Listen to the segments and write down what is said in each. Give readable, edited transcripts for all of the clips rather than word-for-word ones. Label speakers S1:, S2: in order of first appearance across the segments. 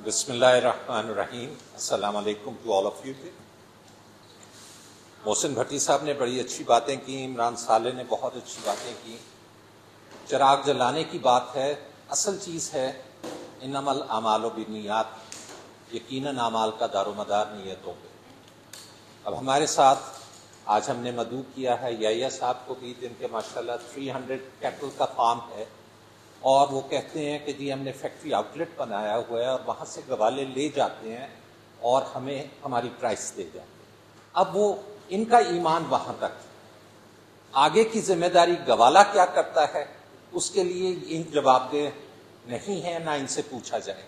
S1: بسم اللہ الرحمن الرحیم. السلام علیکم ٹو آل آف یو. محسن بھٹی صاحب نے بڑی اچھی باتیں کی، عمران صالح نے بہت اچھی باتیں کی. چراغ جلانے کی بات ہے، اصل چیز ہے انما الاعمال بالنیات، یقیناً اعمال کا دار و مدار نیتوں پہ. اب ہمارے ساتھ آج ہم نے مدعو کیا ہے یحییٰ صاحب کو بھی، جن کے ماشاءاللہ 300 کیٹل کا فارم ہے، اور وہ کہتے ہیں کہ جی ہم نے فیکٹری آؤٹ لیٹ بنایا ہوا ہے اور وہاں سے گوالے لے جاتے ہیں اور ہمیں ہماری پرائس دے جاتے ہیں. اب وہ ان کا ایمان وہاں تک، آگے کی ذمہ داری گوالا کیا کرتا ہے اس کے لیے ان جواب دہ نہیں ہے، نہ ان سے پوچھا جائے.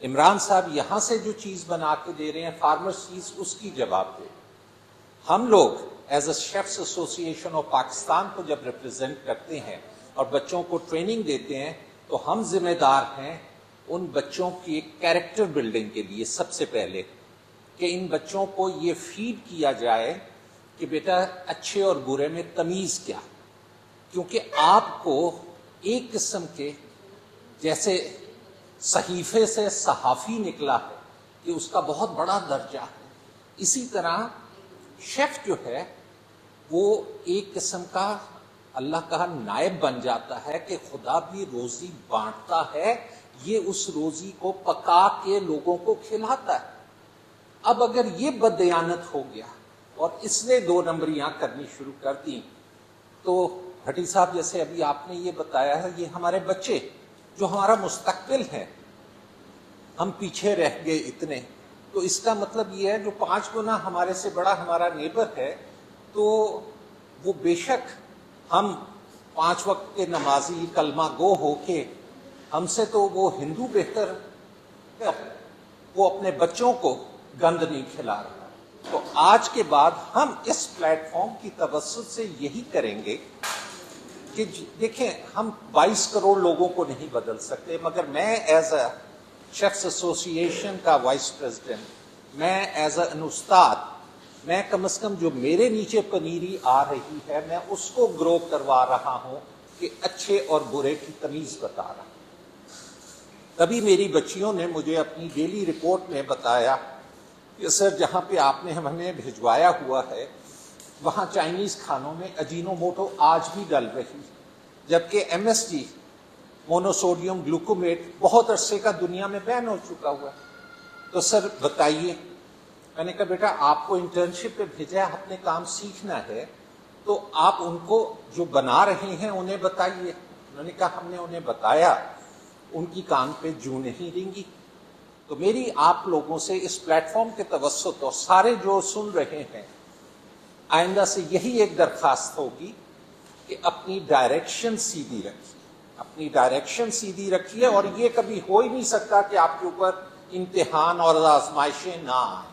S1: عمران صاحب یہاں سے جو چیز بنا کے دے رہے ہیں فارمر چیز، اس کی جواب دے. ہم لوگ ایز اے شیفس ایسوسی ایشن آف پاکستان کو جب ریپرزینٹ کرتے ہیں اور بچوں کو ٹریننگ دیتے ہیں تو ہم ذمہ دار ہیں ان بچوں کی کیریکٹر بلڈنگ کے لیے. سب سے پہلے کہ ان بچوں کو یہ فیڈ کیا جائے کہ بیٹا اچھے اور برے میں تمیز کیا، کیونکہ آپ کو ایک قسم کے جیسے صحیفے سے صحافی نکلا ہے کہ اس کا بہت بڑا درجہ ہے، اسی طرح شیف جو ہے وہ ایک قسم کا اللہ کا نائب بن جاتا ہے کہ خدا بھی روزی بانٹتا ہے، یہ اس روزی کو پکا کے لوگوں کو کھلاتا ہے. اب اگر یہ بددیانت ہو گیا اور اس نے 2 نمبریاں کرنی شروع کر دی تو بھٹی صاحب جیسے ابھی آپ نے یہ بتایا ہے، یہ ہمارے بچے جو ہمارا مستقبل ہے، ہم پیچھے رہ گئے اتنے. تو اس کا مطلب یہ ہے جو 5 گنا ہمارے سے بڑا ہمارا نیبر ہے تو وہ بے شک ہم 5 وقت کے نمازی کلمہ گو ہو کے ہم سے تو وہ ہندو بہتر، وہ اپنے بچوں کو گند نہیں کھلا رہا. تو آج کے بعد ہم اس پلیٹ فارم کی توسط سے یہی کریں گے کہ دیکھیں ہم 22 کروڑ لوگوں کو نہیں بدل سکتے، مگر میں ایز اے شیفس ایسوسی ایشن کا وائس پریزیڈنٹ، میں ایز اے ان استاد، میں کم از کم جو میرے نیچے پنیری آ رہی ہے میں اس کو گرو کروا رہا ہوں کہ اچھے اور برے کی تمیز بتا رہا ہوں. تبھی میری بچیوں نے مجھے اپنی ڈیلی رپورٹ میں بتایا کہ سر جہاں پہ آپ نے ہمیں بھجوایا ہوا ہے وہاں چائنیز کھانوں میں اجینوموٹو آج بھی ڈل رہی ہے، جبکہ MSG مونوسوڈیم گلوکومیٹ بہت عرصے کا دنیا میں بین ہو چکا ہوا ہے. تو سر بتائیے. میں نے کہا بیٹا آپ کو انٹرنشپ پہ بھیجا ہے، اپنے کام سیکھنا ہے، تو آپ ان کو جو بنا رہے ہیں انہیں بتائیے. انہوں نے کہا ہم نے انہیں بتایا، ان کی کان پہ جو نہیں رینگی. تو میری آپ لوگوں سے اس پلیٹ فارم کے توسط اور سارے جو سن رہے ہیں آئندہ سے یہی ایک درخواست ہوگی کہ اپنی ڈائریکشن سیدھی رکھیے، اپنی ڈائریکشن سیدھی رکھیے. اور یہ کبھی ہو ہی نہیں سکتا کہ آپ کے اوپر امتحان اور آزمائشیں نہ آئیں،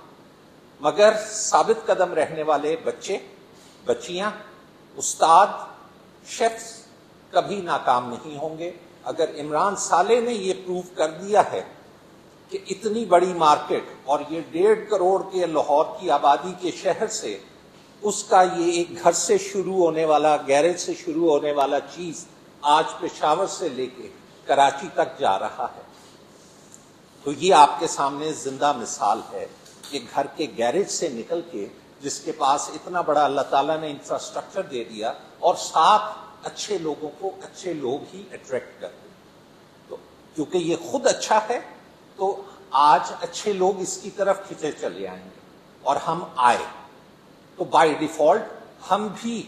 S1: مگر ثابت قدم رہنے والے بچے، بچیاں، استاد، شیفس کبھی ناکام نہیں ہوں گے. اگر عمران صالح نے یہ پروو کر دیا ہے کہ اتنی بڑی مارکیٹ اور یہ 1.5 کروڑ کے لاہور کی آبادی کے شہر سے اس کا یہ ایک گھر سے شروع ہونے والا، گیرج سے شروع ہونے والا چیز آج پشاور سے لے کے کراچی تک جا رہا ہے، تو یہ آپ کے سامنے زندہ مثال ہے کہ گھر کے گیرج سے نکل کے جس کے پاس اتنا بڑا اللہ تعالیٰ نے انفراسٹرکچر دے دیا اور ساتھ اچھے لوگوں کو اچھے لوگ ہی اٹریکٹ کرتے. تو کیونکہ یہ خود اچھا ہے تو آج اچھے لوگ اس کی طرف کھینچے چلے آئیں گے اور ہم آئے تو بائی ڈیفالٹ ہم بھی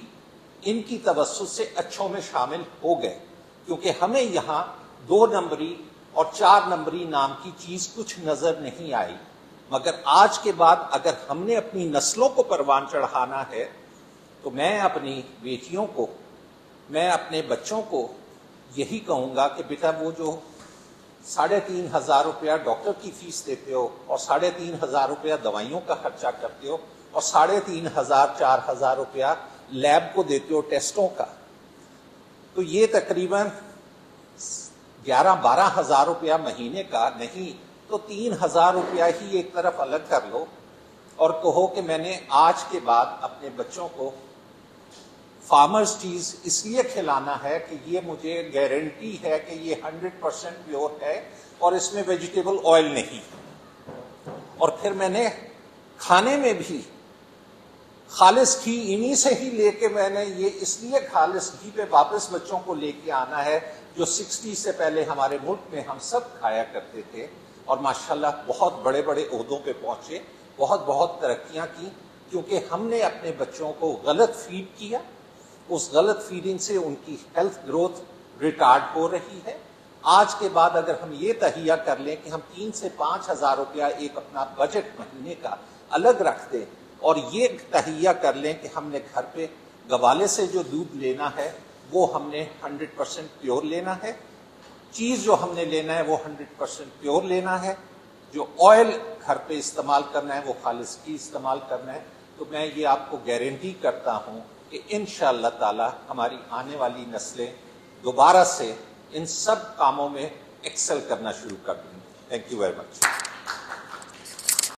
S1: ان کی توسط سے اچھوں میں شامل ہو گئے، کیونکہ ہمیں یہاں 2 نمبری اور 4 نمبری نام کی چیز کچھ نظر نہیں آئی. مگر آج کے بعد اگر ہم نے اپنی نسلوں کو پروان چڑھانا ہے تو میں اپنی بیٹیوں کو، میں اپنے بچوں کو یہی کہوں گا کہ بیٹا وہ جو 3,500 روپیہ ڈاکٹر کی فیس دیتے ہو اور 3,500 روپیہ دوائیوں کا خرچہ کرتے ہو اور 3,500-4,000 روپیہ لیب کو دیتے ہو ٹیسٹوں کا، تو یہ تقریباً 11-12 ہزار روپیہ مہینے کا نہیں تو 3,000 روپیہ ہی ایک طرف الگ کر لو اور کہو کہ میں نے آج کے بعد اپنے بچوں کو فارمرز چیز اس لیے کھلانا ہے کہ یہ مجھے گارنٹی ہے کہ یہ 100% پیور ہے اور اس میں ویجیٹیبل آئل نہیں. اور پھر میں نے کھانے میں بھی خالص گھی انہی سے ہی لے کے میں نے یہ اس لیے خالص گھی پہ واپس بچوں کو لے کے آنا ہے جو 60 سے پہلے ہمارے ملک میں ہم سب کھایا کرتے تھے اور ماشاءاللہ بہت بڑے بڑے عہدوں پہ پہنچے, بہت بہت ترقیاں کی, کیونکہ ہم نے اپنے بچوں کو غلط فیڈ کیا. اس غلط فیڈنگ سے ان کی ہیلتھ گروتھ ریٹارڈ ہو رہی ہے. آج کے بعد اگر ہم یہ تہیہ کر لیں کہ ہم 3 سے 5 ہزار روپیہ ایک اپنا بجٹ مہینے کا الگ رکھ دیں اور یہ تہیہ کر لیں کہ ہم نے گھر پہ گوالے سے جو دودھ لینا ہے وہ ہم نے 100% پیور لینا ہے, چیز جو ہم نے لینا ہے وہ 100% پیور لینا ہے, جو آئل گھر پہ استعمال کرنا ہے وہ خالص گھی استعمال کرنا ہے, تو میں یہ آپ کو گارنٹی کرتا ہوں کہ انشاءاللہ تعالی ہماری آنے والی نسلیں دوبارہ سے ان سب کاموں میں ایکسل کرنا شروع کر دیں گے. Thank you very much.